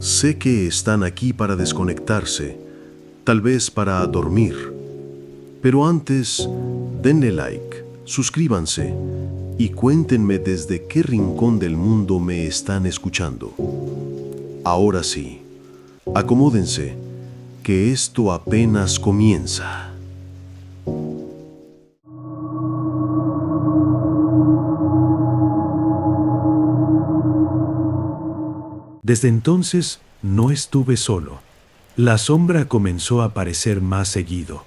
Sé que están aquí para desconectarse, tal vez para dormir. Pero antes, denle like, suscríbanse y cuéntenme desde qué rincón del mundo me están escuchando. Ahora sí, acomódense, que esto apenas comienza. Desde entonces no estuve solo. La sombra comenzó a aparecer más seguido.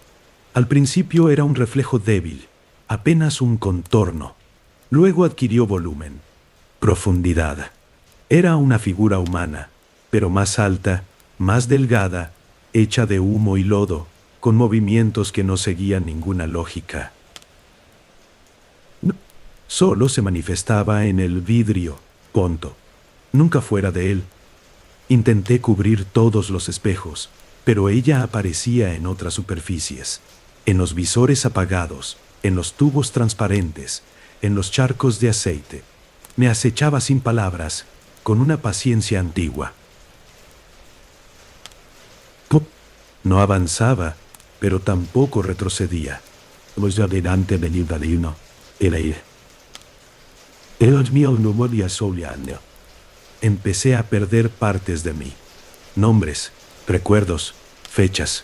Al principio era un reflejo débil, apenas un contorno. Luego adquirió volumen, profundidad. Era una figura humana, pero más alta, más delgada, hecha de humo y lodo, con movimientos que no seguían ninguna lógica. Solo se manifestaba en el vidrio, punto. Nunca fuera de él. Intenté cubrir todos los espejos, pero ella aparecía en otras superficies, en los visores apagados, en los tubos transparentes, en los charcos de aceite. Me acechaba sin palabras, con una paciencia antigua. No avanzaba, pero tampoco retrocedía. Los adelante venir de uno, era ir. El mío no volvía soleando. Empecé a perder partes de mí. Nombres, recuerdos, fechas.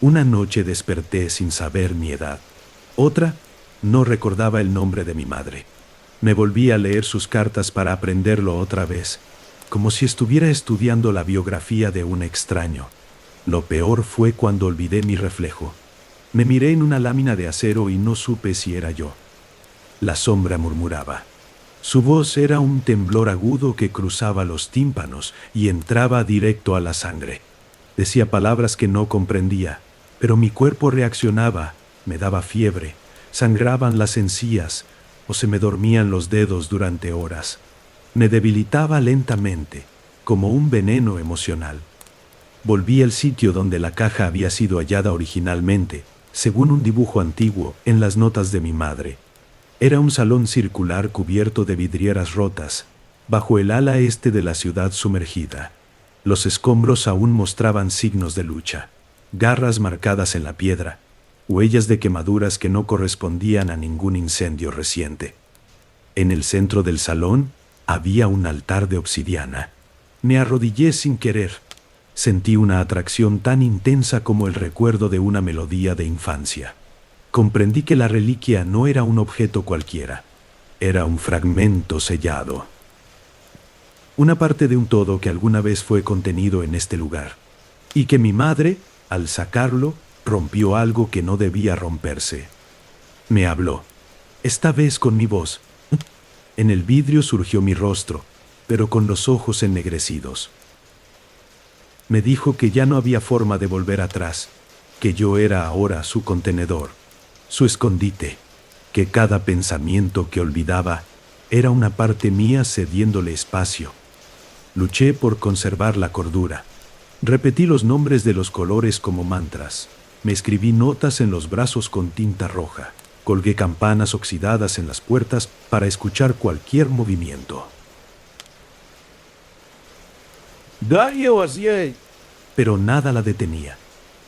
Una noche desperté sin saber mi edad. Otra, no recordaba el nombre de mi madre. Me volví a leer sus cartas para aprenderlo otra vez, como si estuviera estudiando la biografía de un extraño. Lo peor fue cuando olvidé mi reflejo. Me miré en una lámina de acero y no supe si era yo. La sombra murmuraba. Su voz era un temblor agudo que cruzaba los tímpanos y entraba directo a la sangre. Decía palabras que no comprendía, pero mi cuerpo reaccionaba, me daba fiebre, sangraban las encías o se me dormían los dedos durante horas. Me debilitaba lentamente, como un veneno emocional. Volví al sitio donde la caja había sido hallada originalmente, según un dibujo antiguo en las notas de mi madre. Era un salón circular cubierto de vidrieras rotas, bajo el ala este de la ciudad sumergida. Los escombros aún mostraban signos de lucha, garras marcadas en la piedra, huellas de quemaduras que no correspondían a ningún incendio reciente. En el centro del salón había un altar de obsidiana. Me arrodillé sin querer. Sentí una atracción tan intensa como el recuerdo de una melodía de infancia. Comprendí que la reliquia no era un objeto cualquiera, era un fragmento sellado. Una parte de un todo que alguna vez fue contenido en este lugar, y que mi madre, al sacarlo, rompió algo que no debía romperse. Me habló, esta vez con mi voz. En el vidrio surgió mi rostro, pero con los ojos ennegrecidos. Me dijo que ya no había forma de volver atrás, que yo era ahora su contenedor, su escondite, que cada pensamiento que olvidaba era una parte mía cediéndole espacio. Luché por conservar la cordura. Repetí los nombres de los colores como mantras. Me escribí notas en los brazos con tinta roja. Colgué campanas oxidadas en las puertas para escuchar cualquier movimiento. Pero nada la detenía.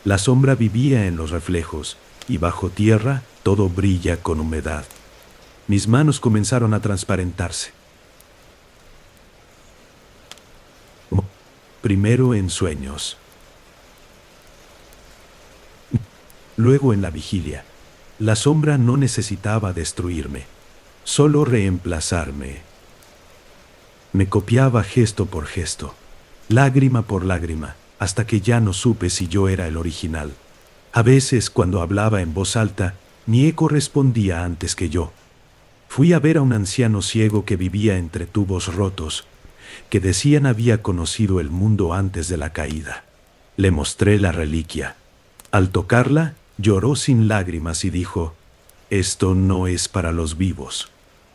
La sombra vivía en los reflejos, y bajo tierra todo brilla con humedad. Mis manos comenzaron a transparentarse. Primero en sueños. Luego en la vigilia. La sombra no necesitaba destruirme, solo reemplazarme. Me copiaba gesto por gesto, lágrima por lágrima, hasta que ya no supe si yo era el original. A veces, cuando hablaba en voz alta, mi eco respondía antes que yo. Fui a ver a un anciano ciego que vivía entre tubos rotos, que decían había conocido el mundo antes de la caída. Le mostré la reliquia. Al tocarla, lloró sin lágrimas y dijo, «Esto no es para los vivos».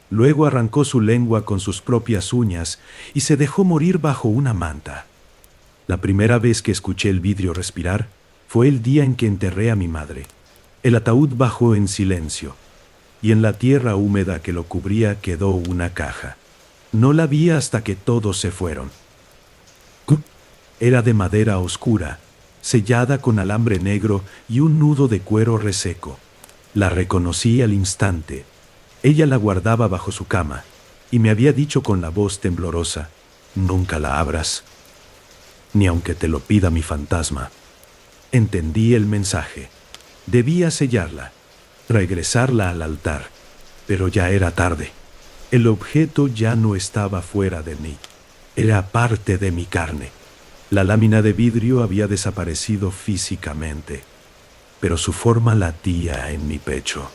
Luego arrancó su lengua con sus propias uñas y se dejó morir bajo una manta. La primera vez que escuché el vidrio respirar fue el día en que enterré a mi madre. El ataúd bajó en silencio, y en la tierra húmeda que lo cubría quedó una caja. No la vi hasta que todos se fueron. Era de madera oscura, sellada con alambre negro y un nudo de cuero reseco. La reconocí al instante. Ella la guardaba bajo su cama y me había dicho con la voz temblorosa: «Nunca la abras, ni aunque te lo pida mi fantasma». Entendí el mensaje. Debía sellarla, regresarla al altar, pero ya era tarde. El objeto ya no estaba fuera de mí, era parte de mi carne. La lámina de vidrio había desaparecido físicamente, pero su forma latía en mi pecho.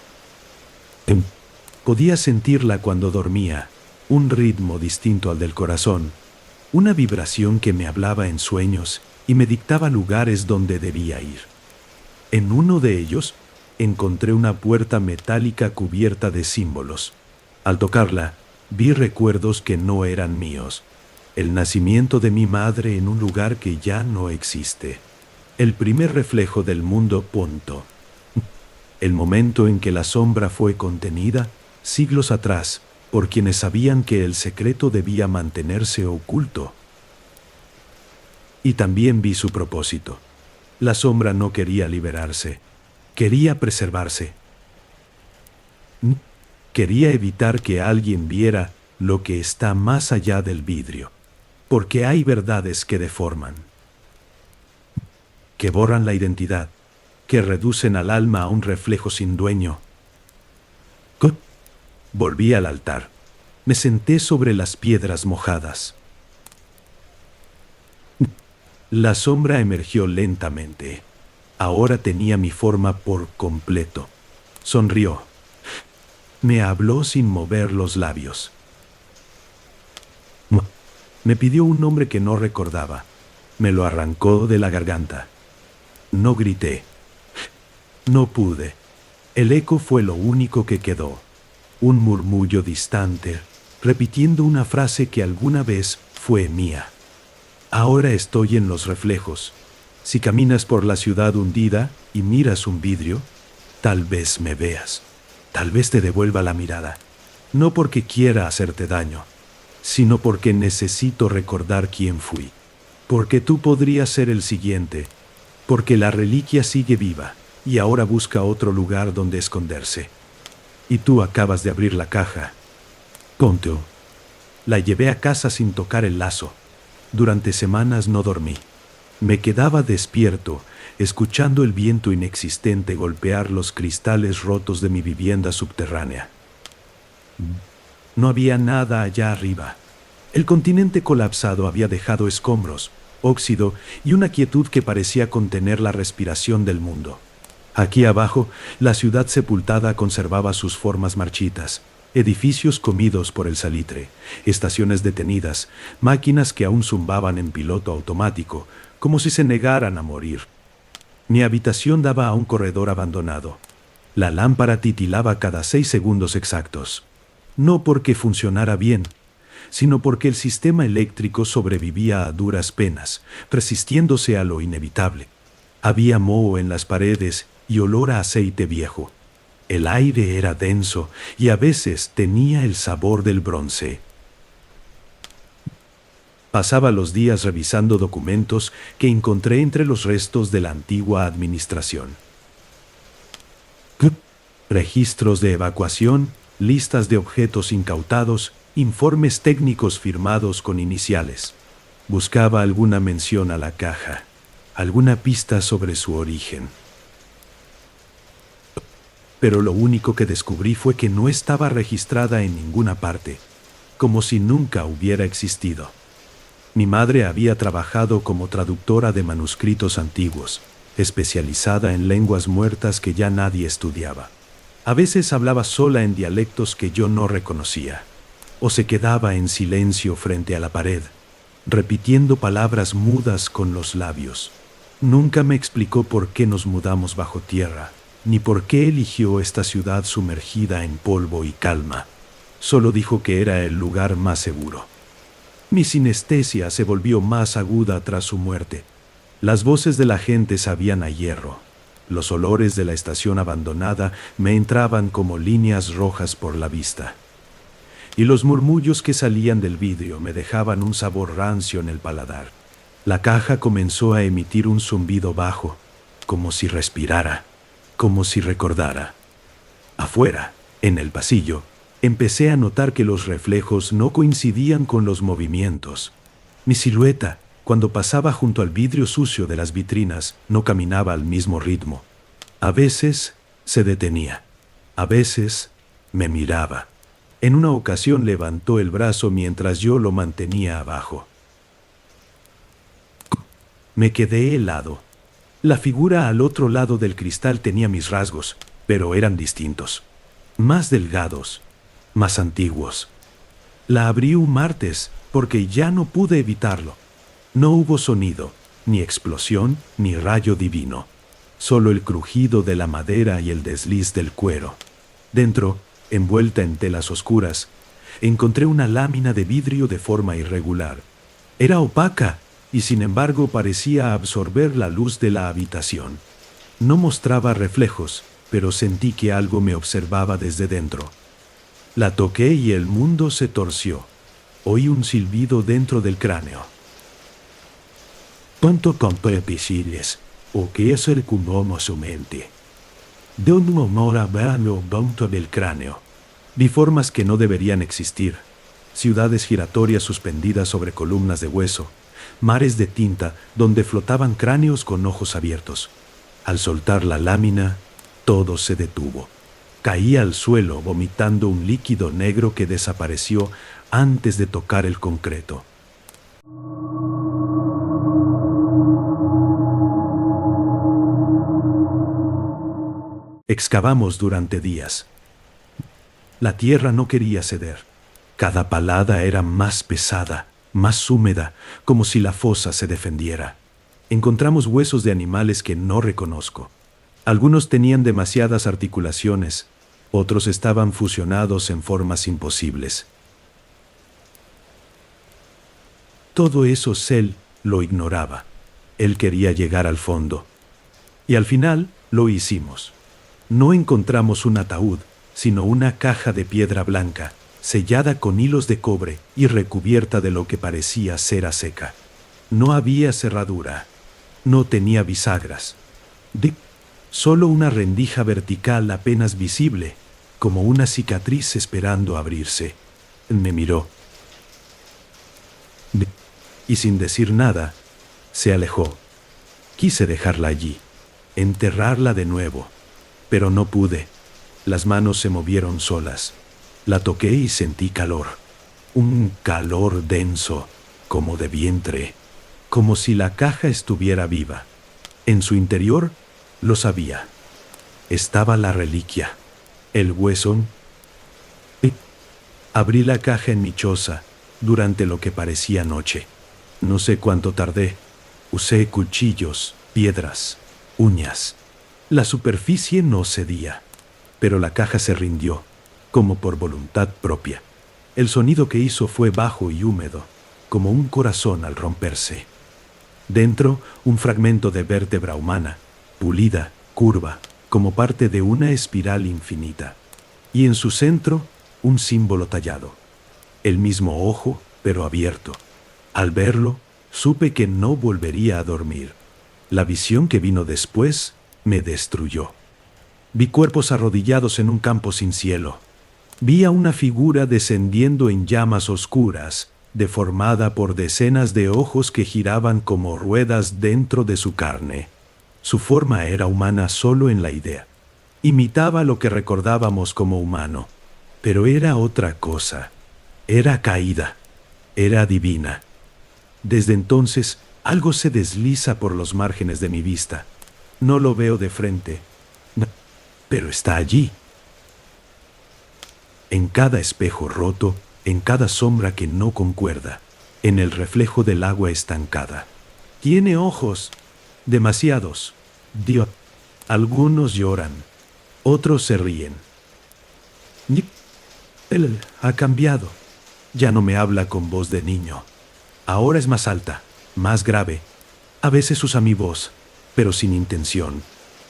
Podía sentirla cuando dormía, un ritmo distinto al del corazón, una vibración que me hablaba en sueños y me dictaba lugares donde debía ir. En uno de ellos encontré una puerta metálica cubierta de símbolos. Al tocarla, vi recuerdos que no eran míos. El nacimiento de mi madre en un lugar que ya no existe. El primer reflejo del mundo punto. El momento en que la sombra fue contenida, siglos atrás, por quienes sabían que el secreto debía mantenerse oculto. Y también vi su propósito. La sombra no quería liberarse, quería preservarse. Quería evitar que alguien viera lo que está más allá del vidrio, porque hay verdades que deforman, que borran la identidad, que reducen al alma a un reflejo sin dueño. Volví al altar. Me senté sobre las piedras mojadas. La sombra emergió lentamente. Ahora tenía mi forma por completo. Sonrió. Me habló sin mover los labios. Me pidió un nombre que no recordaba. Me lo arrancó de la garganta. No grité. No pude. El eco fue lo único que quedó. Un murmullo distante, repitiendo una frase que alguna vez fue mía. Ahora estoy en los reflejos. Si caminas por la ciudad hundida y miras un vidrio, tal vez me veas. Tal vez te devuelva la mirada. No porque quiera hacerte daño, sino porque necesito recordar quién fui. Porque tú podrías ser el siguiente. Porque la reliquia sigue viva y ahora busca otro lugar donde esconderse. Y tú acabas de abrir la caja. Conteo. La llevé a casa sin tocar el lazo. Durante semanas no dormí. Me quedaba despierto, escuchando el viento inexistente golpear los cristales rotos de mi vivienda subterránea. No había nada allá arriba. El continente colapsado había dejado escombros, óxido y una quietud que parecía contener la respiración del mundo. Aquí abajo, la ciudad sepultada conservaba sus formas marchitas, edificios comidos por el salitre, estaciones detenidas, máquinas que aún zumbaban en piloto automático, como si se negaran a morir. Mi habitación daba a un corredor abandonado. La lámpara titilaba cada 6 segundos exactos. No porque funcionara bien, sino porque el sistema eléctrico sobrevivía a duras penas, resistiéndose a lo inevitable. Había moho en las paredes y olor a aceite viejo. El aire era denso y a veces tenía el sabor del bronce. Pasaba los días revisando documentos que encontré entre los restos de la antigua administración. Registros de evacuación, listas de objetos incautados, informes técnicos firmados con iniciales. Buscaba alguna mención a la caja, alguna pista sobre su origen. Pero lo único que descubrí fue que no estaba registrada en ninguna parte, como si nunca hubiera existido. Mi madre había trabajado como traductora de manuscritos antiguos, especializada en lenguas muertas que ya nadie estudiaba. A veces hablaba sola en dialectos que yo no reconocía, o se quedaba en silencio frente a la pared, repitiendo palabras mudas con los labios. Nunca me explicó por qué nos mudamos bajo tierra, ni por qué eligió esta ciudad sumergida en polvo y calma. Solo dijo que era el lugar más seguro. Mi sinestesia se volvió más aguda tras su muerte. Las voces de la gente sabían a hierro. Los olores de la estación abandonada me entraban como líneas rojas por la vista. Y los murmullos que salían del vidrio me dejaban un sabor rancio en el paladar. La caja comenzó a emitir un zumbido bajo, como si respirara, como si recordara. Afuera, en el pasillo, empecé a notar que los reflejos no coincidían con los movimientos. Mi silueta, cuando pasaba junto al vidrio sucio de las vitrinas, no caminaba al mismo ritmo. A veces se detenía, a veces me miraba. En una ocasión levantó el brazo mientras yo lo mantenía abajo. Me quedé helado. La figura al otro lado del cristal tenía mis rasgos, pero eran distintos. Más delgados, más antiguos. La abrí un martes porque ya no pude evitarlo. No hubo sonido, ni explosión, ni rayo divino. Solo el crujido de la madera y el desliz del cuero. Dentro, envuelta en telas oscuras, encontré una lámina de vidrio de forma irregular. Era opaca y sin embargo parecía absorber la luz de la habitación. No mostraba reflejos, pero sentí que algo me observaba desde dentro. La toqué y el mundo se torció. Oí un silbido dentro del cráneo. ¿Cuánto comprensibles? ¿O qué es el cunomo su mente? De un humor a verlo dentro del cráneo. Vi formas que no deberían existir. Ciudades giratorias suspendidas sobre columnas de hueso. Mares de tinta donde flotaban cráneos con ojos abiertos. Al soltar la lámina, todo se detuvo. Caí al suelo vomitando un líquido negro que desapareció antes de tocar el concreto. Excavamos durante días. La tierra no quería ceder. Cada palada era más pesada, más húmeda, como si la fosa se defendiera. Encontramos huesos de animales que no reconozco. Algunos tenían demasiadas articulaciones, otros estaban fusionados en formas imposibles. Todo eso Cell lo ignoraba. Él quería llegar al fondo. Y al final lo hicimos. No encontramos un ataúd, sino una caja de piedra blanca, sellada con hilos de cobre y recubierta de lo que parecía cera seca. No había cerradura. No tenía bisagras. Solo una rendija vertical apenas visible, como una cicatriz esperando abrirse. Me miró. Y sin decir nada, se alejó. Quise dejarla allí, enterrarla de nuevo, pero no pude. Las manos se movieron solas. La toqué y sentí calor. Un calor denso, como de vientre, como si la caja estuviera viva. En su interior, lo sabía. Estaba la reliquia, el hueso. Abrí la caja en mi choza durante lo que parecía noche. No sé cuánto tardé. Usé cuchillos, piedras, uñas. La superficie no cedía, pero la caja se rindió, como por voluntad propia. El sonido que hizo fue bajo y húmedo, como un corazón al romperse. Dentro, un fragmento de vértebra humana, pulida, curva, como parte de una espiral infinita. Y en su centro, un símbolo tallado. El mismo ojo, pero abierto. Al verlo, supe que no volvería a dormir. La visión que vino después me destruyó. Vi cuerpos arrodillados en un campo sin cielo. Vi a una figura descendiendo en llamas oscuras, deformada por decenas de ojos que giraban como ruedas dentro de su carne. Su forma era humana solo en la idea. Imitaba lo que recordábamos como humano, pero era otra cosa. Era caída. Era divina. Desde entonces, algo se desliza por los márgenes de mi vista. No lo veo de frente, pero está allí. En cada espejo roto, en cada sombra que no concuerda, en el reflejo del agua estancada. Tiene ojos, demasiados. Dios. Algunos lloran, otros se ríen. Él ha cambiado. Ya no me habla con voz de niño. Ahora es más alta, más grave. A veces usa mi voz, pero sin intención,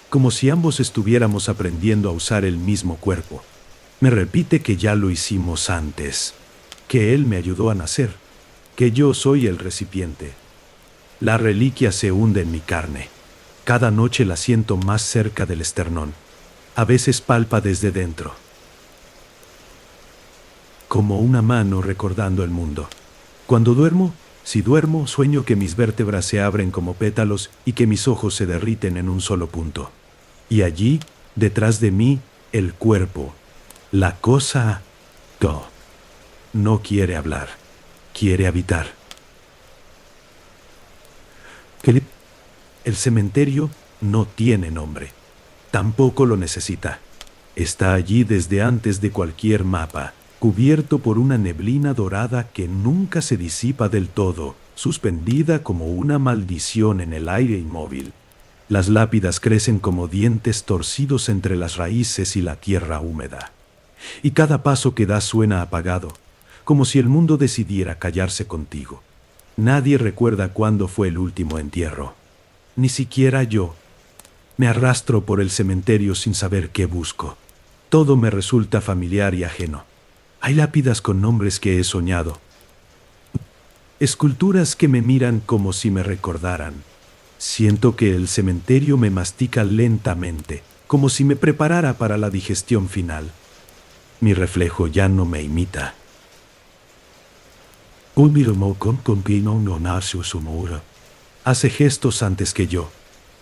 como si ambos estuviéramos aprendiendo a usar el mismo cuerpo. Me repite que ya lo hicimos antes, que él me ayudó a nacer, que yo soy el recipiente. La reliquia se hunde en mi carne. Cada noche la siento más cerca del esternón. A veces palpa desde dentro. Como una mano recordando el mundo. Cuando duermo, si duermo, sueño que mis vértebras se abren como pétalos y que mis ojos se derriten en un solo punto. Y allí, detrás de mí, el cuerpo, la cosa, no quiere hablar, quiere habitar. El cementerio no tiene nombre, tampoco lo necesita. Está allí desde antes de cualquier mapa, cubierto por una neblina dorada que nunca se disipa del todo, suspendida como una maldición en el aire inmóvil. Las lápidas crecen como dientes torcidos entre las raíces y la tierra húmeda. Y cada paso que das suena apagado, como si el mundo decidiera callarse contigo. Nadie recuerda cuándo fue el último entierro. Ni siquiera yo. Me arrastro por el cementerio sin saber qué busco. Todo me resulta familiar y ajeno. Hay lápidas con nombres que he soñado. Esculturas que me miran como si me recordaran. Siento que el cementerio me mastica lentamente, como si me preparara para la digestión final. Mi reflejo ya no me imita. Hace gestos antes que yo.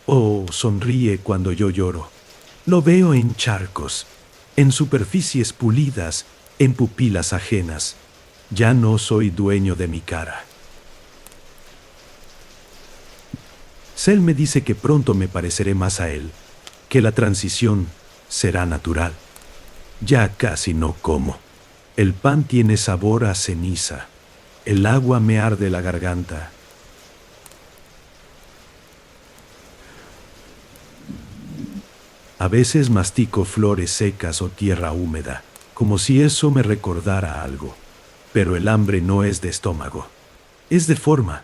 O sonríe cuando yo lloro. Lo veo en charcos, en superficies pulidas, en pupilas ajenas. Ya no soy dueño de mi cara. Cell me dice que pronto me pareceré más a él, que la transición será natural. Ya casi no como. El pan tiene sabor a ceniza. El agua me arde la garganta. A veces mastico flores secas o tierra húmeda, como si eso me recordara algo. Pero el hambre no es de estómago, es de forma.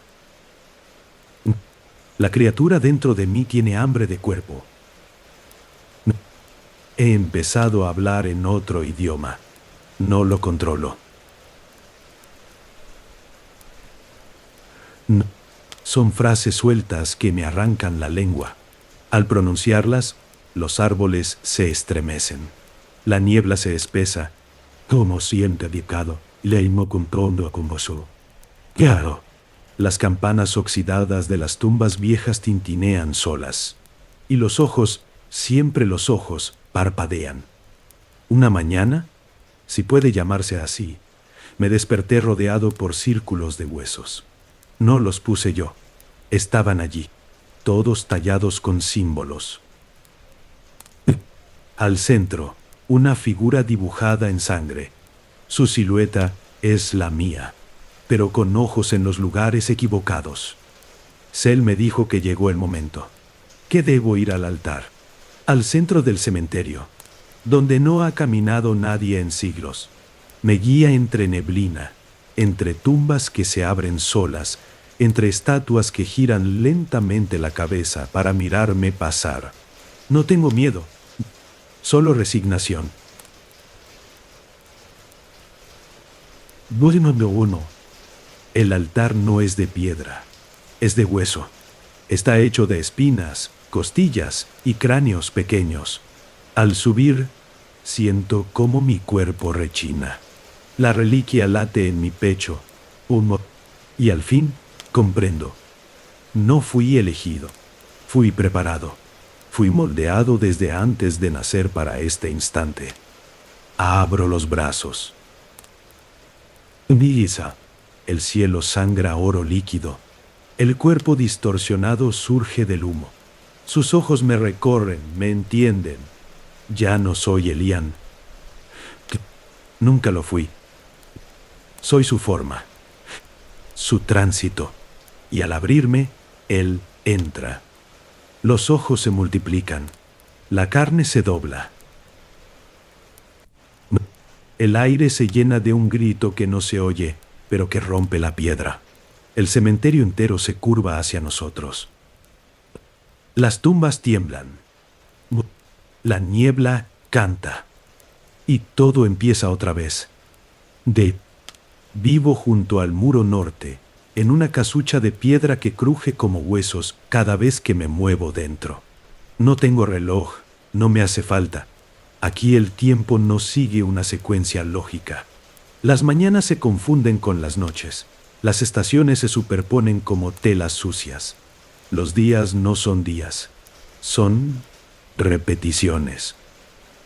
La criatura dentro de mí tiene hambre de cuerpo. He empezado a hablar en otro idioma. No lo controlo. No. Son frases sueltas que me arrancan la lengua. Al pronunciarlas, los árboles se estremecen. La niebla se espesa. Como siente dedicado, leimo comprando con vos. Claro. Las campanas oxidadas de las tumbas viejas tintinean solas. Y los ojos, siempre los ojos, parpadean. Una mañana, si puede llamarse así, me desperté rodeado por círculos de huesos. No los puse yo. Estaban allí, todos tallados con símbolos. Al centro, una figura dibujada en sangre. Su silueta es la mía, pero con ojos en los lugares equivocados. Cell me dijo que llegó el momento, que debo ir al altar, al centro del cementerio, donde no ha caminado nadie en siglos. Me guía entre neblina, entre tumbas que se abren solas, entre estatuas que giran lentamente la cabeza para mirarme pasar. No tengo miedo, solo resignación. Uno. El altar no es de piedra, es de hueso. Está hecho de espinas, costillas y cráneos pequeños. Al subir, siento cómo mi cuerpo rechina. La reliquia late en mi pecho. Y al fin, comprendo. No fui elegido, fui preparado. Fui moldeado desde antes de nacer para este instante. Abro los brazos. Misa. El cielo sangra oro líquido. El cuerpo distorsionado surge del humo. Sus ojos me recorren, me entienden. Ya no soy Elian. Nunca lo fui. Soy su forma, su tránsito. Y al abrirme, él entra. Los ojos se multiplican. La carne se dobla. El aire se llena de un grito que no se oye, pero que rompe la piedra. El cementerio entero se curva hacia nosotros. Las tumbas tiemblan. La niebla canta. Y todo empieza otra vez. Vivo junto al muro norte, en una casucha de piedra que cruje como huesos cada vez que me muevo dentro. No tengo reloj, no me hace falta. Aquí el tiempo no sigue una secuencia lógica. Las mañanas se confunden con las noches. Las estaciones se superponen como telas sucias. Los días no son días, son repeticiones.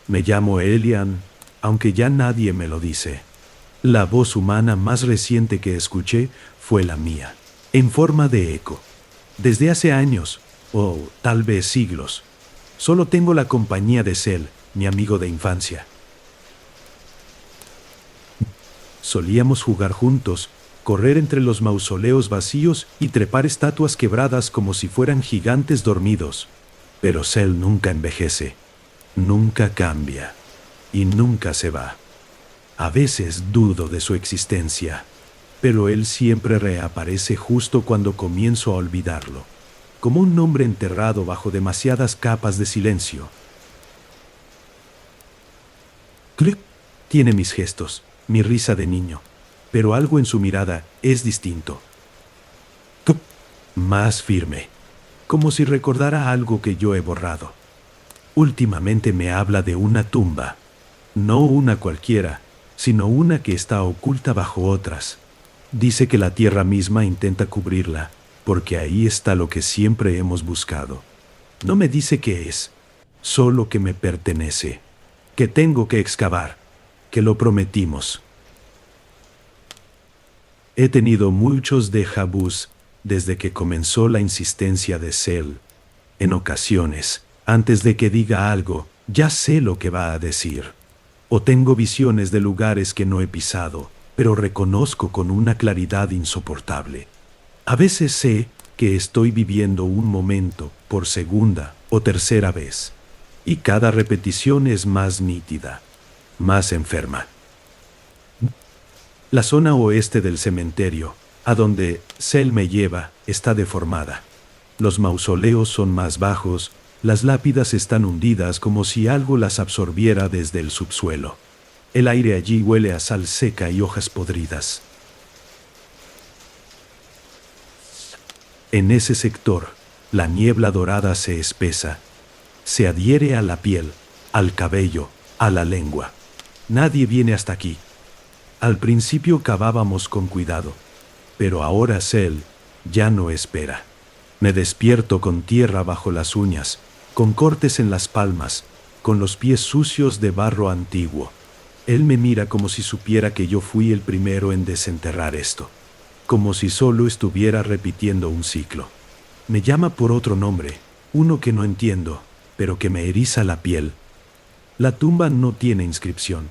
Me llamo Elian, aunque ya nadie me lo dice. La voz humana más reciente que escuché fue la mía, en forma de eco. Desde hace años, o tal vez siglos, solo tengo la compañía de Cell, mi amigo de infancia. Solíamos jugar juntos, correr entre los mausoleos vacíos y trepar estatuas quebradas como si fueran gigantes dormidos. Pero Cell nunca envejece, nunca cambia y nunca se va. A veces dudo de su existencia, pero él siempre reaparece justo cuando comienzo a olvidarlo, como un nombre enterrado bajo demasiadas capas de silencio. Click tiene mis gestos, mi risa de niño, pero algo en su mirada es distinto. Más firme, como si recordara algo que yo he borrado. Últimamente me habla de una tumba, no una cualquiera, sino una que está oculta bajo otras. Dice que la tierra misma intenta cubrirla, porque ahí está lo que siempre hemos buscado. No me dice qué es, solo que me pertenece, que tengo que excavar, que lo prometimos. He tenido muchos déjà vus desde que comenzó la insistencia de Cell. En ocasiones, antes de que diga algo, ya sé lo que va a decir. O tengo visiones de lugares que no he pisado, pero reconozco con una claridad insoportable. A veces sé que estoy viviendo un momento por segunda o tercera vez, y cada repetición es más nítida, más enferma. La zona oeste del cementerio, a donde Cell me lleva, está deformada. Los mausoleos son más bajos, las lápidas están hundidas como si algo las absorbiera desde el subsuelo. El aire allí huele a sal seca y hojas podridas. En ese sector, la niebla dorada se espesa, se adhiere a la piel, al cabello, a la lengua. Nadie viene hasta aquí. Al principio cavábamos con cuidado, pero ahora Cell ya no espera. Me despierto con tierra bajo las uñas, con cortes en las palmas, con los pies sucios de barro antiguo. Él me mira como si supiera que yo fui el primero en desenterrar esto, como si solo estuviera repitiendo un ciclo. Me llama por otro nombre, uno que no entiendo, pero que me eriza la piel. La tumba no tiene inscripción,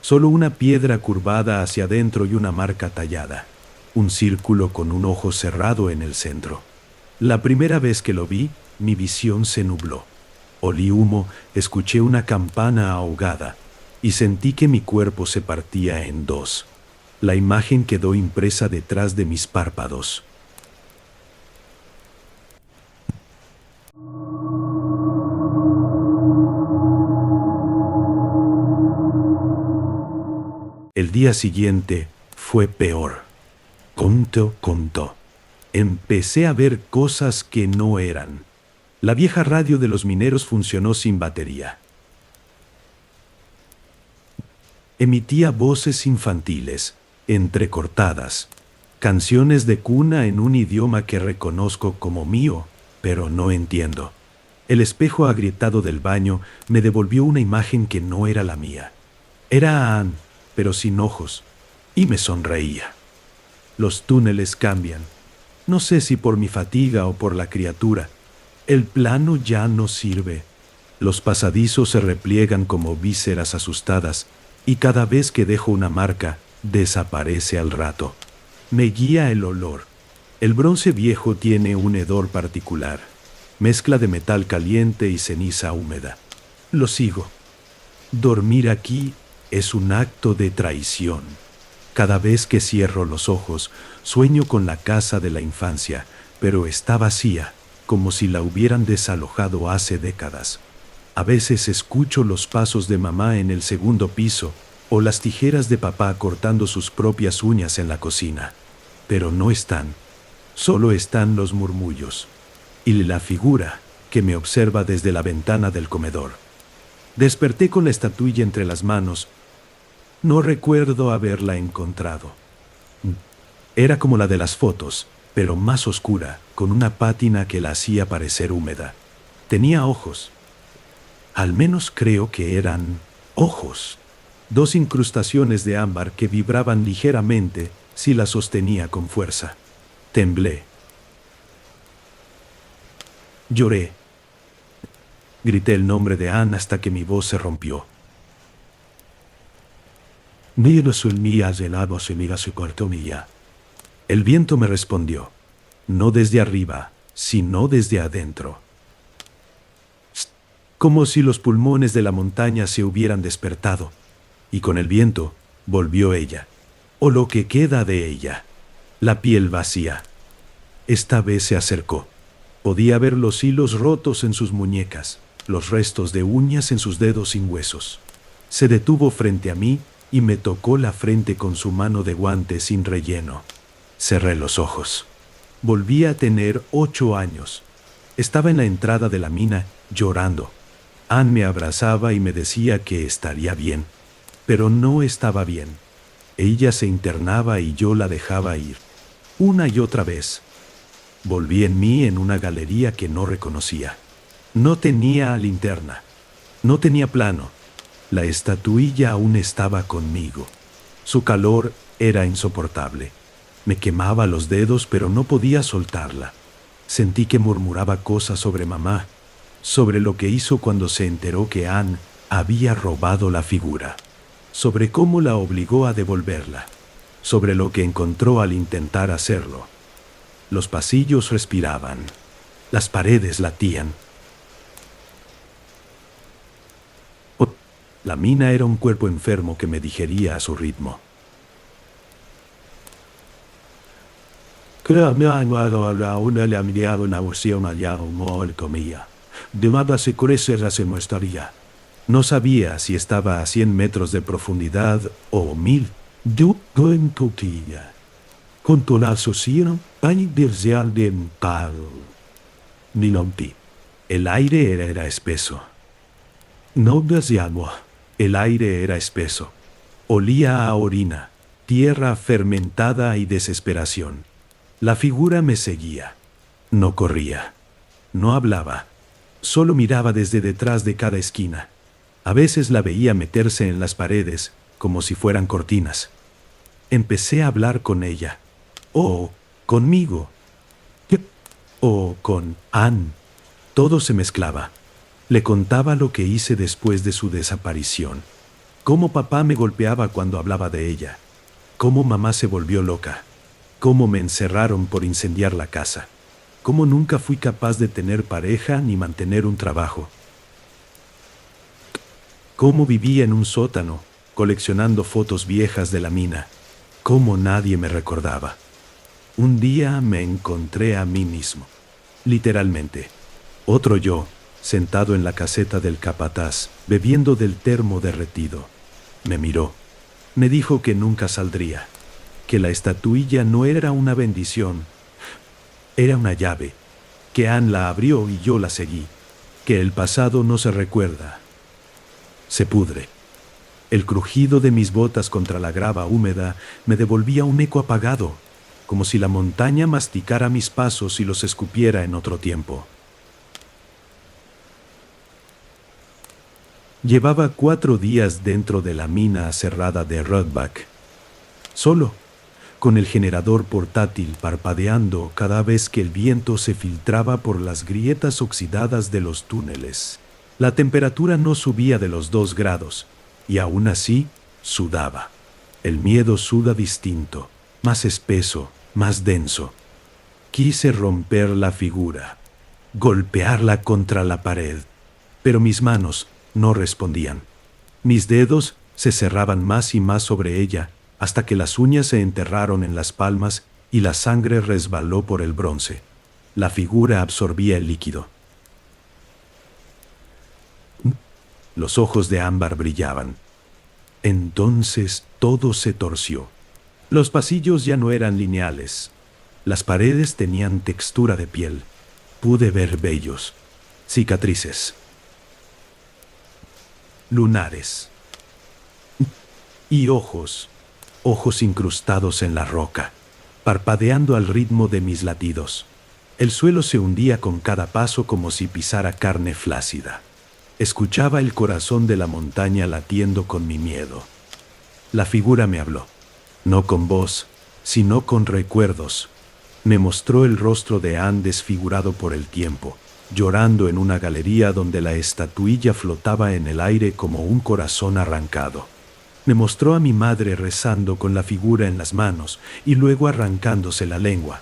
solo una piedra curvada hacia adentro y una marca tallada, un círculo con un ojo cerrado en el centro. La primera vez que lo vi, mi visión se nubló. Olí humo, escuché una campana ahogada y sentí que mi cuerpo se partía en dos. La imagen quedó impresa detrás de mis párpados. El día siguiente fue peor. Contó. Empecé a ver cosas que no eran. La vieja radio de los mineros funcionó sin batería. Emitía voces infantiles, entrecortadas, canciones de cuna en un idioma que reconozco como mío, pero no entiendo. El espejo agrietado del baño me devolvió una imagen que no era la mía. Era Anne, pero sin ojos, y me sonreía. Los túneles cambian. No sé si por mi fatiga o por la criatura. El plano ya no sirve. Los pasadizos se repliegan como vísceras asustadas, y cada vez que dejo una marca, desaparece al rato. Me guía el olor. El bronce viejo tiene un hedor particular, mezcla de metal caliente y ceniza húmeda. Lo sigo. Dormir aquí es un acto de traición. Cada vez que cierro los ojos, sueño con la casa de la infancia, pero está vacía, como si la hubieran desalojado hace décadas. A veces escucho los pasos de mamá en el segundo piso o las tijeras de papá cortando sus propias uñas en la cocina. pero no están. Solo están los murmullos y la figura que me observa desde la ventana del comedor. Desperté con la estatuilla entre las manos. No recuerdo haberla encontrado. Era como la de las fotos, pero más oscura, con una pátina que la hacía parecer húmeda. Tenía ojos. Al menos creo que eran ojos. 2 incrustaciones de ámbar que vibraban ligeramente si la sostenía con fuerza. Temblé. Lloré. Grité el nombre de Anne hasta que mi voz se rompió. El viento me respondió, no desde arriba, sino desde adentro. Como si los pulmones de la montaña se hubieran despertado, y con el viento volvió ella, o lo que queda de ella, la piel vacía. Esta vez se acercó. Podía ver los hilos rotos en sus muñecas, los restos de uñas en sus dedos sin huesos. Se detuvo frente a mí y me tocó la frente con su mano de guante sin relleno. Cerré los ojos. Volví a tener 8 años. Estaba en la entrada de la mina, llorando. Anne me abrazaba y me decía que estaría bien, pero no estaba bien. Ella se internaba y yo la dejaba ir. Una y otra vez. Volví en mí en una galería que no reconocía. No tenía linterna. No tenía plano. La estatuilla aún estaba conmigo. Su calor era insoportable. Me quemaba los dedos, pero no podía soltarla. Sentí que murmuraba cosas sobre mamá, sobre lo que hizo cuando se enteró que Anne había robado la figura, sobre cómo la obligó a devolverla, sobre lo que encontró al intentar hacerlo. Los pasillos respiraban, las paredes latían. La mina era un cuerpo enfermo que me digería a su ritmo. No sabía si estaba a 100 metros de profundidad o 1000. El aire era espeso. El aire era espeso. Olía a orina, tierra fermentada y desesperación. La figura me seguía. No corría. No hablaba. Solo miraba desde detrás de cada esquina. A veces la veía meterse en las paredes, como si fueran cortinas. Empecé a hablar con ella. O conmigo. O con Anne. Todo se mezclaba. Le contaba lo que hice después de su desaparición. Cómo papá me golpeaba cuando hablaba de ella. Cómo mamá se volvió loca. Cómo me encerraron por incendiar la casa. Cómo nunca fui capaz de tener pareja ni mantener un trabajo. Cómo vivía en un sótano, coleccionando fotos viejas de la mina. Cómo nadie me recordaba. Un día me encontré a mí mismo. Literalmente. Otro yo, sentado en la caseta del capataz, bebiendo del termo derretido. Me miró. Me dijo que nunca saldría. Que la estatuilla no era una bendición. Era una llave. Que Anne la abrió y yo la seguí. Que el pasado no se recuerda. Se pudre. El crujido de mis botas contra la grava húmeda me devolvía un eco apagado, como si la montaña masticara mis pasos y los escupiera en otro tiempo. Llevaba 4 días dentro de la mina cerrada de Rudback. Solo, con el generador portátil parpadeando cada vez que el viento se filtraba por las grietas oxidadas de los túneles. La temperatura no subía de los 2 grados, y aún así sudaba. El miedo suda distinto, más espeso, más denso. Quise romper la figura, golpearla contra la pared, pero mis manos no respondían. Mis dedos se cerraban más y más sobre ella, hasta que las uñas se enterraron en las palmas y la sangre resbaló por el bronce. La figura absorbía el líquido. Los ojos de ámbar brillaban. Entonces todo se torció. Los pasillos ya no eran lineales. Las paredes tenían textura de piel. Pude ver vellos, cicatrices, lunares y ojos incrustados en la roca, parpadeando al ritmo de mis latidos. El suelo se hundía con cada paso como si pisara carne flácida. Escuchaba el corazón de la montaña latiendo con mi miedo. La figura me habló, no con voz, sino con recuerdos. Me mostró el rostro de Anne desfigurado por el tiempo, llorando en una galería donde la estatuilla flotaba en el aire como un corazón arrancado. Me mostró a mi madre rezando con la figura en las manos y luego arrancándose la lengua.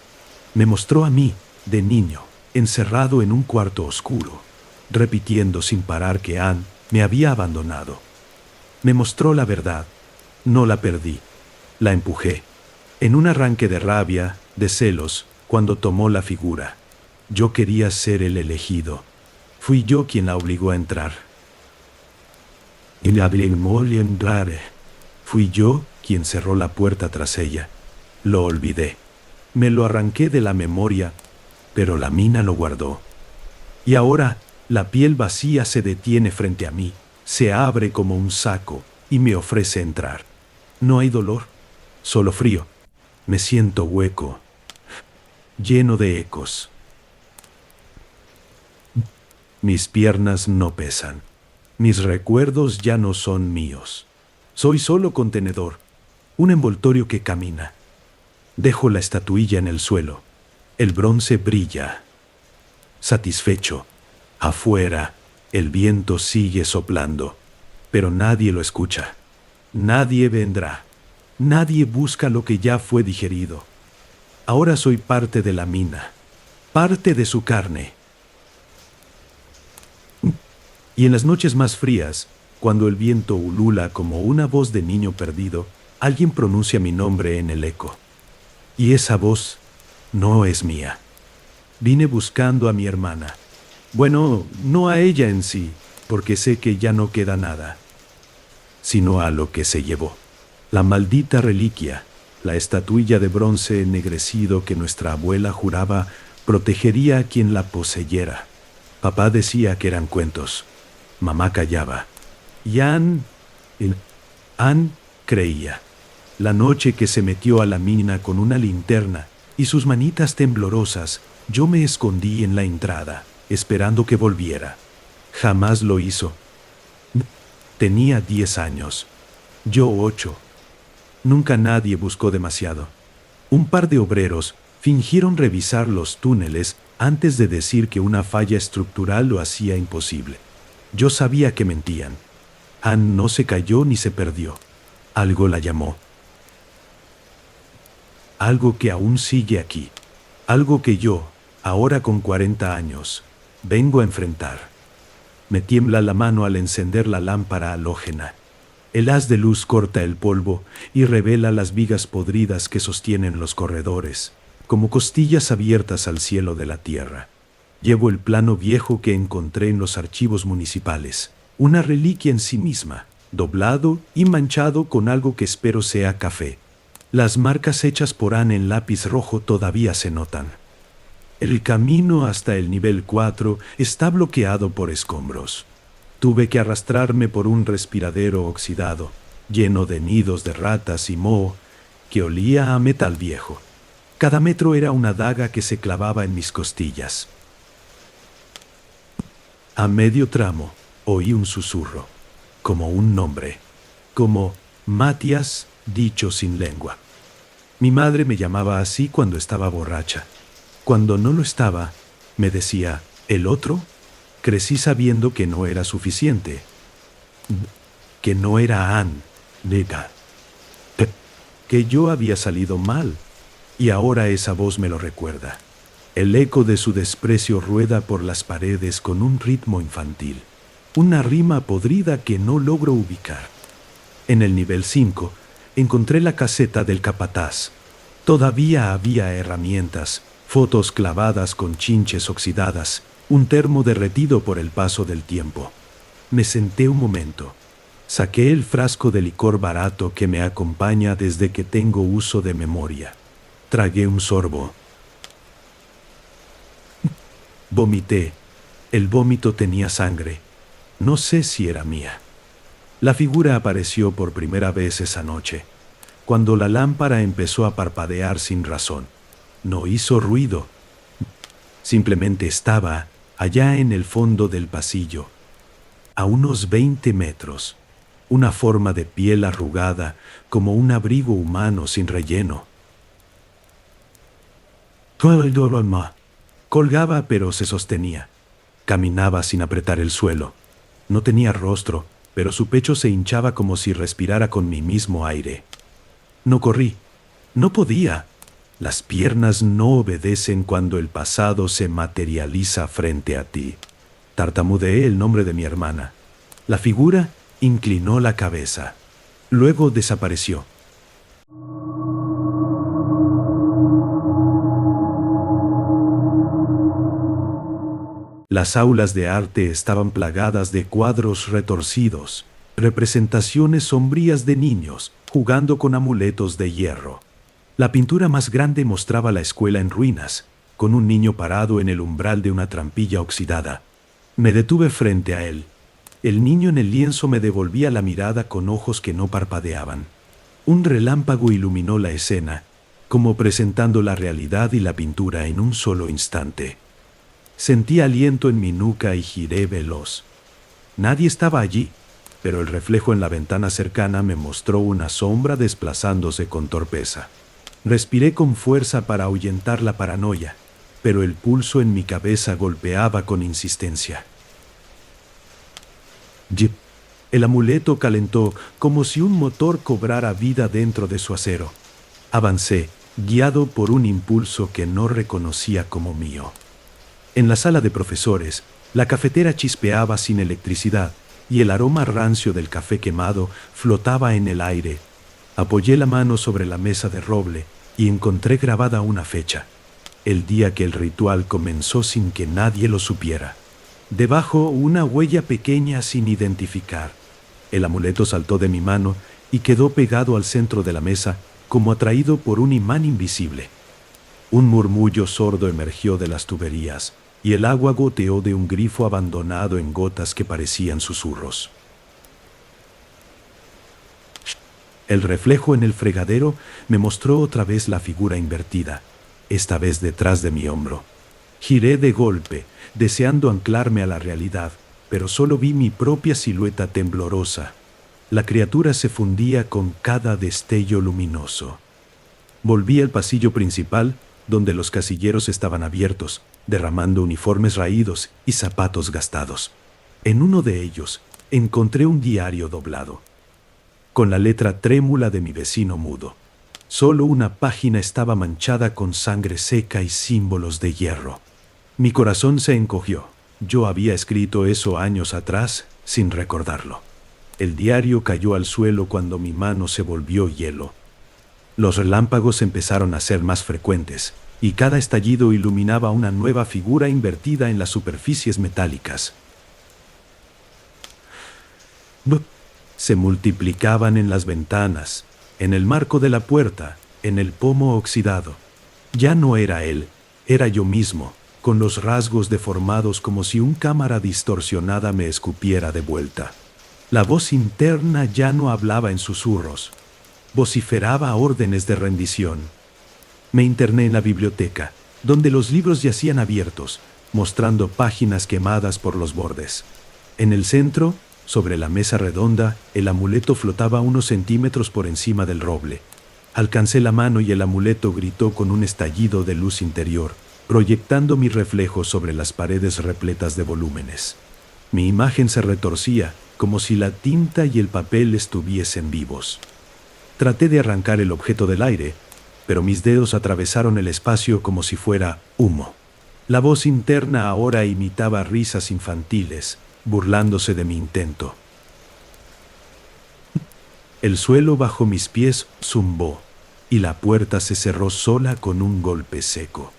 Me mostró a mí, de niño, encerrado en un cuarto oscuro, repitiendo sin parar que Anne me había abandonado. Me mostró la verdad. No la perdí. La empujé. En un arranque de rabia, de celos, cuando tomó la figura. Yo quería ser el elegido. Fui yo quien la obligó a entrar. Fui yo quien cerró la puerta tras ella. Lo olvidé. Me lo arranqué de la memoria, pero la mina lo guardó. Y ahora, la piel vacía se detiene frente a mí, se abre como un saco y me ofrece entrar. No hay dolor, solo frío. Me siento hueco, lleno de ecos. Mis piernas no pesan. Mis recuerdos ya no son míos. Soy solo contenedor, un envoltorio que camina. Dejo la estatuilla en el suelo. El bronce brilla. Satisfecho. Afuera, el viento sigue soplando, pero nadie lo escucha. Nadie vendrá. Nadie busca lo que ya fue digerido. Ahora soy parte de la mina, parte de su carne. Y en las noches más frías, cuando el viento ulula como una voz de niño perdido, alguien pronuncia mi nombre en el eco. Y esa voz no es mía. Vine buscando a mi hermana. Bueno, no a ella en sí, porque sé que ya no queda nada, sino a lo que se llevó. La maldita reliquia, la estatuilla de bronce ennegrecido que nuestra abuela juraba protegería a quien la poseyera. Papá decía que eran cuentos. Mamá callaba. Y Anne creía. La noche que se metió a la mina con una linterna y sus manitas temblorosas, yo me escondí en la entrada, esperando que volviera. Jamás lo hizo. Tenía 10 años. Yo 8. Nunca nadie buscó demasiado. Un par de obreros fingieron revisar los túneles antes de decir que una falla estructural lo hacía imposible. Yo sabía que mentían. Anne no se cayó ni se perdió. Algo la llamó. Algo que aún sigue aquí. Algo que yo, ahora con 40 años, vengo a enfrentar. Me tiembla la mano al encender la lámpara halógena. El haz de luz corta el polvo y revela las vigas podridas que sostienen los corredores, como costillas abiertas al cielo de la tierra. Llevo el plano viejo que encontré en los archivos municipales, una reliquia en sí misma, doblado y manchado con algo que espero sea café. Las marcas hechas por Anne en lápiz rojo todavía se notan. El camino hasta el nivel 4 está bloqueado por escombros. Tuve que arrastrarme por un respiradero oxidado, lleno de nidos de ratas y moho, que olía a metal viejo. Cada metro era una daga que se clavaba en mis costillas. A medio tramo, oí un susurro, como un nombre, como Matías dicho sin lengua. Mi madre me llamaba así cuando estaba borracha. Cuando no lo estaba, me decía, ¿el otro? Crecí sabiendo que no era suficiente, que no era Anne, nega, que yo había salido mal, y ahora esa voz me lo recuerda. El eco de su desprecio rueda por las paredes con un ritmo infantil, una rima podrida que no logro ubicar. En el nivel 5, encontré la caseta del capataz. Todavía había herramientas, fotos clavadas con chinches oxidadas, un termo derretido por el paso del tiempo. Me senté un momento. Saqué el frasco de licor barato que me acompaña desde que tengo uso de memoria. Tragué un sorbo. Vomité. El vómito tenía sangre. No sé si era mía. La figura apareció por primera vez esa noche, cuando la lámpara empezó a parpadear sin razón. No hizo ruido. Simplemente estaba allá en el fondo del pasillo, a unos 20 metros, una forma de piel arrugada como un abrigo humano sin relleno. Colgaba pero se sostenía. Caminaba sin apretar el suelo. No tenía rostro, pero su pecho se hinchaba como si respirara con mi mismo aire. No corrí. No podía. Las piernas no obedecen cuando el pasado se materializa frente a ti. Tartamudeé el nombre de mi hermana. La figura inclinó la cabeza. Luego desapareció. Las aulas de arte estaban plagadas de cuadros retorcidos, representaciones sombrías de niños jugando con amuletos de hierro. La pintura más grande mostraba la escuela en ruinas, con un niño parado en el umbral de una trampilla oxidada. Me detuve frente a él. El niño en el lienzo me devolvía la mirada con ojos que no parpadeaban. Un relámpago iluminó la escena, como presentando la realidad y la pintura en un solo instante. Sentí aliento en mi nuca y giré veloz. Nadie estaba allí, pero el reflejo en la ventana cercana me mostró una sombra desplazándose con torpeza. Respiré con fuerza para ahuyentar la paranoia, pero el pulso en mi cabeza golpeaba con insistencia. El amuleto calentó como si un motor cobrara vida dentro de su acero. Avancé, guiado por un impulso que no reconocía como mío. En la sala de profesores, la cafetera chispeaba sin electricidad y el aroma rancio del café quemado flotaba en el aire. Apoyé la mano sobre la mesa de roble y encontré grabada una fecha, el día que el ritual comenzó sin que nadie lo supiera. Debajo, una huella pequeña sin identificar. El amuleto saltó de mi mano y quedó pegado al centro de la mesa, como atraído por un imán invisible. Un murmullo sordo emergió de las tuberías, y el agua goteó de un grifo abandonado en gotas que parecían susurros. El reflejo en el fregadero me mostró otra vez la figura invertida, esta vez detrás de mi hombro. Giré de golpe, deseando anclarme a la realidad, pero solo vi mi propia silueta temblorosa. La criatura se fundía con cada destello luminoso. Volví al pasillo principal, donde los casilleros estaban abiertos, derramando uniformes raídos y zapatos gastados. En uno de ellos encontré un diario doblado, con la letra trémula de mi vecino mudo. Solo una página estaba manchada con sangre seca y símbolos de hierro. Mi corazón se encogió. Yo había escrito eso años atrás, sin recordarlo. El diario cayó al suelo cuando mi mano se volvió hielo. Los relámpagos empezaron a ser más frecuentes, y cada estallido iluminaba una nueva figura invertida en las superficies metálicas. Se multiplicaban en las ventanas, en el marco de la puerta, en el pomo oxidado. Ya no era él, era yo mismo, con los rasgos deformados como si un cámara distorsionada me escupiera de vuelta. La voz interna ya no hablaba en susurros, vociferaba órdenes de rendición. Me interné en la biblioteca, donde los libros yacían abiertos, mostrando páginas quemadas por los bordes. En el centro, sobre la mesa redonda, el amuleto flotaba unos centímetros por encima del roble. Alcancé la mano y el amuleto gritó con un estallido de luz interior, proyectando mi reflejo sobre las paredes repletas de volúmenes. Mi imagen se retorcía, como si la tinta y el papel estuviesen vivos. Traté de arrancar el objeto del aire, pero mis dedos atravesaron el espacio como si fuera humo. La voz interna ahora imitaba risas infantiles, burlándose de mi intento. El suelo bajo mis pies zumbó, y la puerta se cerró sola con un golpe seco.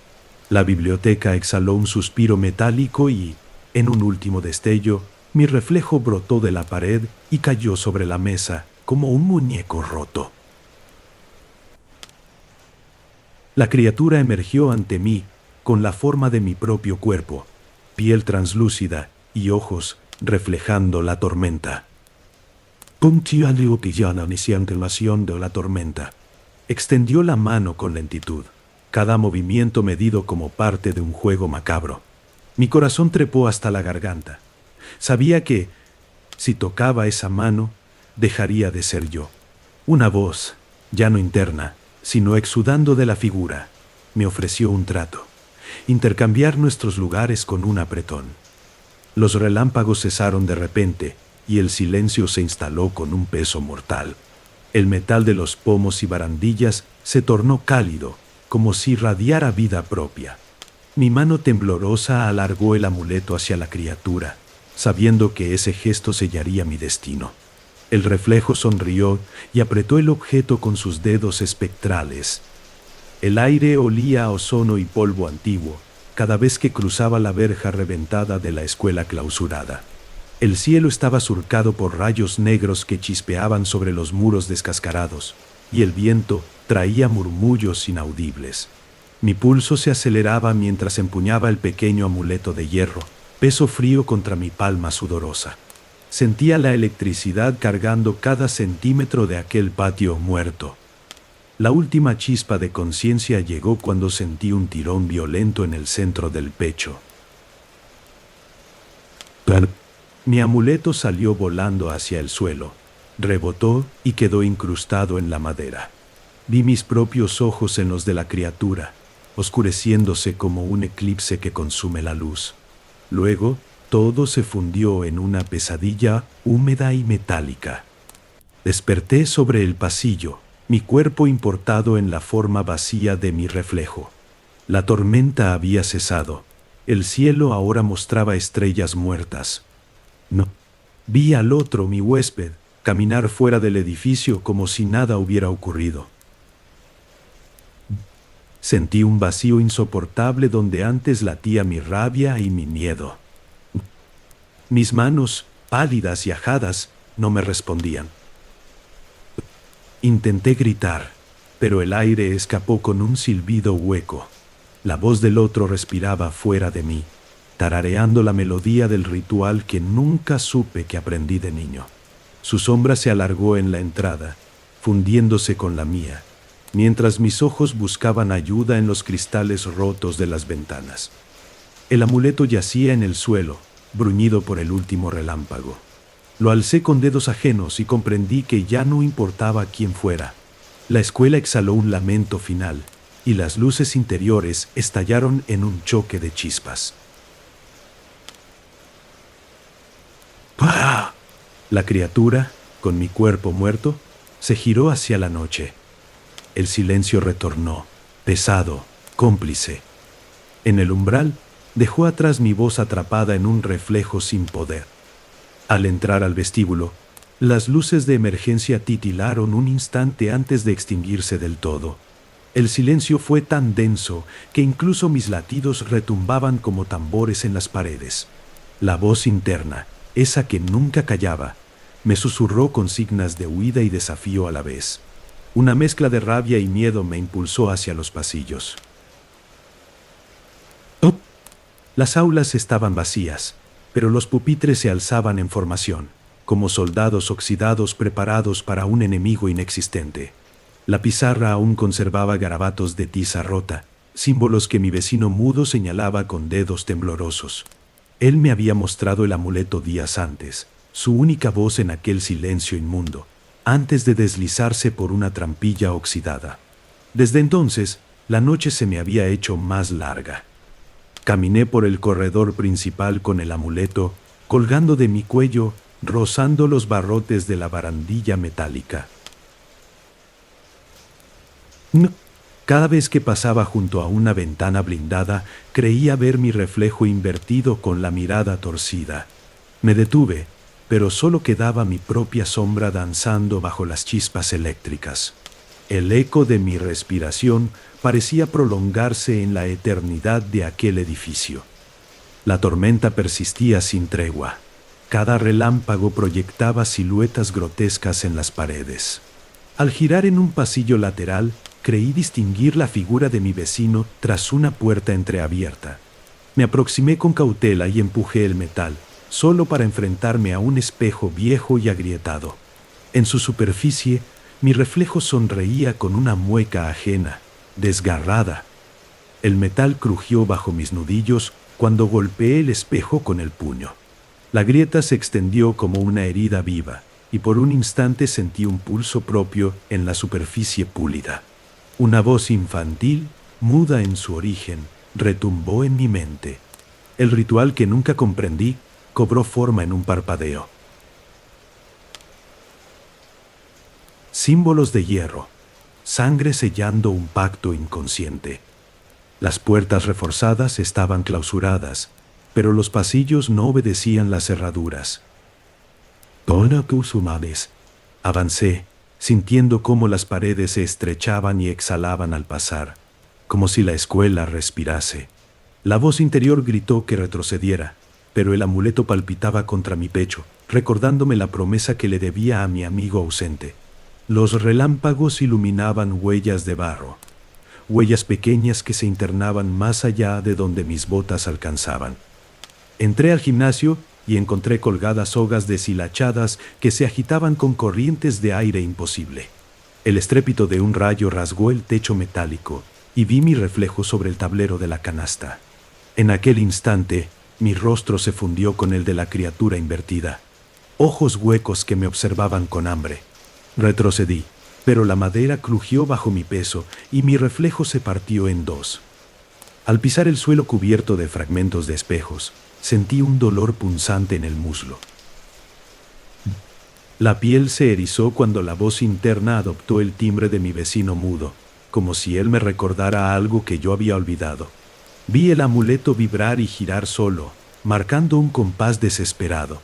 La biblioteca exhaló un suspiro metálico y, en un último destello, Mi reflejo brotó de la pared y cayó sobre la mesa como un muñeco roto. La criatura emergió ante mí con la forma de mi propio cuerpo, piel translúcida y ojos reflejando la tormenta. Puntió de la tormenta. Extendió la mano con lentitud, cada movimiento medido como parte de un juego macabro. Mi corazón trepó hasta la garganta. Sabía que, si tocaba esa mano, dejaría de ser yo. Una voz, ya no interna, sino exudando de la figura, me ofreció un trato: intercambiar nuestros lugares con un apretón. Los relámpagos cesaron de repente y el silencio se instaló con un peso mortal. El metal de los pomos y barandillas se tornó cálido, como si irradiara vida propia. Mi mano temblorosa alargó el amuleto hacia la criatura, sabiendo que ese gesto sellaría mi destino. El reflejo sonrió y apretó el objeto con sus dedos espectrales. El aire olía a ozono y polvo antiguo cada vez que cruzaba la verja reventada de la escuela clausurada. El cielo estaba surcado por rayos negros que chispeaban sobre los muros descascarados, y el viento traía murmullos inaudibles. Mi pulso se aceleraba mientras empuñaba el pequeño amuleto de hierro, peso frío contra mi palma sudorosa. Sentía la electricidad cargando cada centímetro de aquel patio muerto. La última chispa de conciencia llegó cuando sentí un tirón violento en el centro del pecho. Mi amuleto salió volando hacia el suelo, rebotó y quedó incrustado en la madera. Vi mis propios ojos en los de la criatura, oscureciéndose como un eclipse que consume la luz. Luego, todo se fundió en una pesadilla húmeda y metálica. Desperté sobre el pasillo, mi cuerpo importado en la forma vacía de mi reflejo. La tormenta había cesado. El cielo ahora mostraba estrellas muertas. No. Vi al otro, mi huésped, caminar fuera del edificio como si nada hubiera ocurrido. Sentí un vacío insoportable donde antes latía mi rabia y mi miedo. Mis manos, pálidas y ajadas, no me respondían. Intenté gritar, pero el aire escapó con un silbido hueco. La voz del otro respiraba fuera de mí, tarareando la melodía del ritual que nunca supe que aprendí de niño. Su sombra se alargó en la entrada, fundiéndose con la mía, mientras mis ojos buscaban ayuda en los cristales rotos de las ventanas. El amuleto yacía en el suelo, bruñido por el último relámpago. Lo alcé con dedos ajenos y comprendí que ya no importaba quién fuera. La escuela exhaló un lamento final, y las luces interiores estallaron en un choque de chispas. ¡Pah! La criatura, con mi cuerpo muerto, se giró hacia la noche. El silencio retornó, pesado, cómplice. En el umbral, dejó atrás mi voz atrapada en un reflejo sin poder. Al entrar al vestíbulo, las luces de emergencia titilaron un instante antes de extinguirse del todo. El silencio fue tan denso que incluso mis latidos retumbaban como tambores en las paredes. La voz interna, esa que nunca callaba, me susurró consignas de huida y desafío a la vez. Una mezcla de rabia y miedo me impulsó hacia los pasillos. ¡Oh! Las aulas estaban vacías, pero los pupitres se alzaban en formación, como soldados oxidados preparados para un enemigo inexistente. La pizarra aún conservaba garabatos de tiza rota, símbolos que mi vecino mudo señalaba con dedos temblorosos. Él me había mostrado el amuleto días antes, su única voz en aquel silencio inmundo, antes de deslizarse por una trampilla oxidada. Desde entonces, la noche se me había hecho más larga. Caminé por el corredor principal con el amuleto, colgando de mi cuello, rozando los barrotes de la barandilla metálica. Cada vez que pasaba junto a una ventana blindada, creía ver mi reflejo invertido con la mirada torcida. Me detuve, pero solo quedaba mi propia sombra danzando bajo las chispas eléctricas. El eco de mi respiración parecía prolongarse en la eternidad de aquel edificio. La tormenta persistía sin tregua. Cada relámpago proyectaba siluetas grotescas en las paredes. Al girar en un pasillo lateral, creí distinguir la figura de mi vecino tras una puerta entreabierta. Me aproximé con cautela y empujé el metal, solo para enfrentarme a un espejo viejo y agrietado. En su superficie, mi reflejo sonreía con una mueca ajena, desgarrada. El metal crujió bajo mis nudillos cuando golpeé el espejo con el puño. La grieta se extendió como una herida viva, y por un instante sentí un pulso propio en la superficie púlida. Una voz infantil, muda en su origen, retumbó en mi mente. El ritual que nunca comprendí cobró forma en un parpadeo. Símbolos de hierro, sangre sellando un pacto inconsciente. Las puertas reforzadas estaban clausuradas, pero los pasillos no obedecían las cerraduras. Humanes. Avancé, sintiendo cómo las paredes se estrechaban y exhalaban al pasar, como si la escuela respirase. La voz interior gritó que retrocediera, pero el amuleto palpitaba contra mi pecho, recordándome la promesa que le debía a mi amigo ausente. Los relámpagos iluminaban huellas de barro, huellas pequeñas que se internaban más allá de donde mis botas alcanzaban. Entré al gimnasio y encontré colgadas sogas deshilachadas que se agitaban con corrientes de aire imposible. El estrépito de un rayo rasgó el techo metálico y vi mi reflejo sobre el tablero de la canasta. En aquel instante, mi rostro se fundió con el de la criatura invertida. Ojos huecos que me observaban con hambre. Retrocedí, pero la madera crujió bajo mi peso y mi reflejo se partió en dos. Al pisar el suelo cubierto de fragmentos de espejos, sentí un dolor punzante en el muslo. La piel se erizó cuando la voz interna adoptó el timbre de mi vecino mudo, como si él me recordara algo que yo había olvidado. Vi el amuleto vibrar y girar solo, marcando un compás desesperado.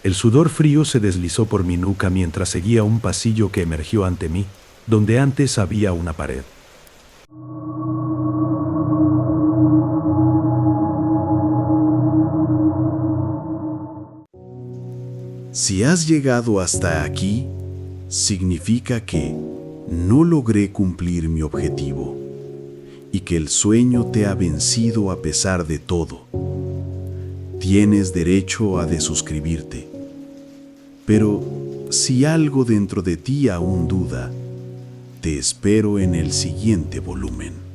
El sudor frío se deslizó por mi nuca mientras seguía un pasillo que emergió ante mí, donde antes había una pared. Si has llegado hasta aquí, significa que no logré cumplir mi objetivo y que el sueño te ha vencido a pesar de todo. Tienes derecho a desuscribirte. Pero si algo dentro de ti aún duda, te espero en el siguiente volumen.